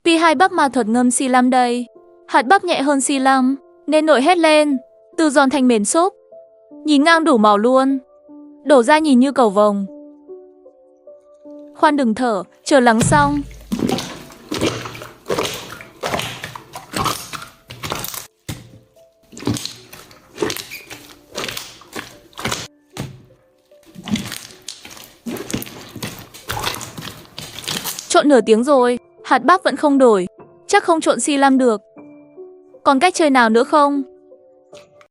Vì hai bắp ma thuật ngâm xi lăm đây. Hạt bắp nhẹ hơn xi lăm, nên nổi hết lên, từ giòn thành mềm xốp. Nhìn ngang đủ màu luôn. Đổ ra nhìn như cầu vồng. Khoan đừng thở, chờ lắng xong. Trộn nửa tiếng rồi, hạt bắp vẫn không đổi. Chắc không trộn xi lăm được. Còn cách chơi nào nữa không?